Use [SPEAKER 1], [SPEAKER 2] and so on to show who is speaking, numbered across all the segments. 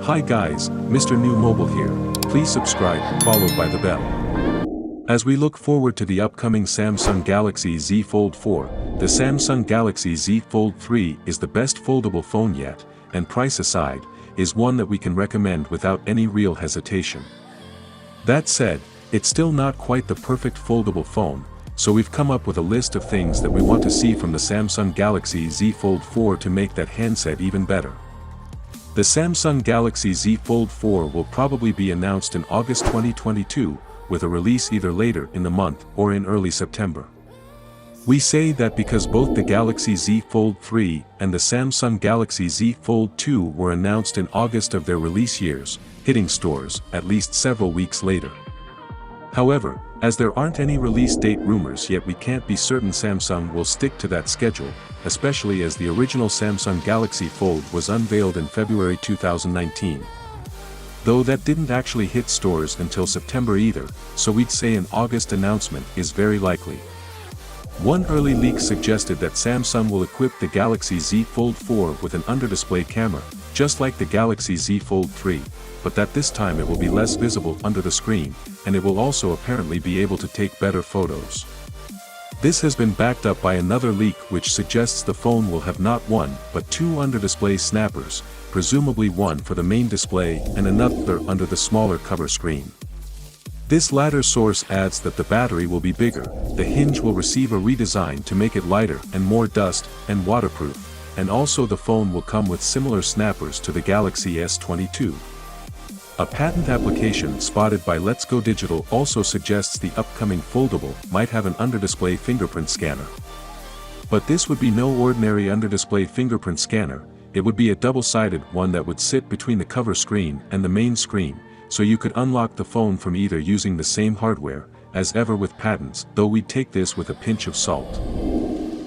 [SPEAKER 1] Hi guys, Mrnewmobile here. Please subscribe, followed by the bell. As we look forward to the upcoming Samsung Galaxy Z Fold 4, the Samsung Galaxy Z Fold 3 is the best foldable phone yet, and price aside, is one that we can recommend without any real hesitation. That said, it's still not quite the perfect foldable phone, so we've come up with a list of things that we want to see from the Samsung Galaxy Z Fold 4 to make that handset even better. The Samsung Galaxy Z Fold 4 will probably be announced in August 2022, with a release either later in the month or in early September. We say that because both the Galaxy Z Fold 3 and the Samsung Galaxy Z Fold 2 were announced in August of their release years, hitting stores at least several weeks later. However, as there aren't any release date rumors yet, we can't be certain Samsung will stick to that schedule, especially as the original Samsung Galaxy Fold was unveiled in February 2019. Though that didn't actually hit stores until September either, so we'd say an August announcement is very likely. One early leak suggested that Samsung will equip the Galaxy Z Fold 4 with an under-display camera, just like the Galaxy Z Fold 3, but that this time it will be less visible under the screen, and it will also apparently be able to take better photos. This has been backed up by another leak which suggests the phone will have not one but two under-display snappers, presumably one for the main display and another under the smaller cover screen. This latter source adds that the battery will be bigger, the hinge will receive a redesign to make it lighter and more dust and waterproof, and also the phone will come with similar snappers to the Galaxy S22. A patent application spotted by Let's Go Digital also suggests the upcoming foldable might have an under-display fingerprint scanner. But this would be no ordinary under-display fingerprint scanner, it would be a double-sided one that would sit between the cover screen and the main screen, so you could unlock the phone from either using the same hardware, as ever with patents, though we'd take this with a pinch of salt.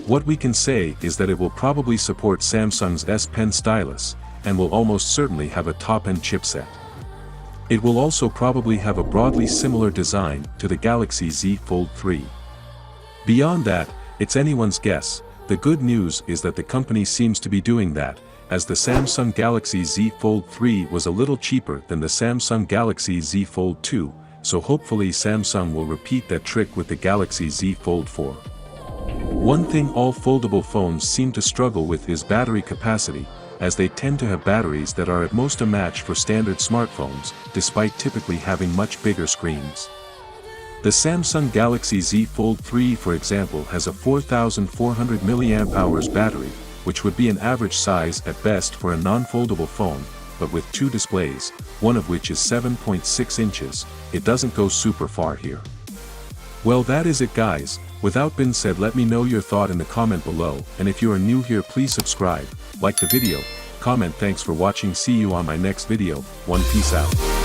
[SPEAKER 1] What we can say is that it will probably support Samsung's S Pen stylus, and will almost certainly have a top-end chipset. It will also probably have a broadly similar design to the Galaxy Z Fold 3. Beyond that, it's anyone's guess. The good news is that the company seems to be doing that, as the Samsung Galaxy Z Fold 3 was a little cheaper than the Samsung Galaxy Z Fold 2, so hopefully Samsung will repeat that trick with the Galaxy Z Fold 4. One thing all foldable phones seem to struggle with is battery capacity, as they tend to have batteries that are at most a match for standard smartphones, despite typically having much bigger screens. The Samsung Galaxy Z Fold 3 for example has a 4,400 mAh battery, which would be an average size at best for a non-foldable phone, but with two displays, one of which is 7.6 inches, it doesn't go super far here. Well, that is it guys. Without being said, let me know your thought in the comment below, and if you are new here please subscribe, like the video, comment. Thanks for watching, see you on my next video. Peace out.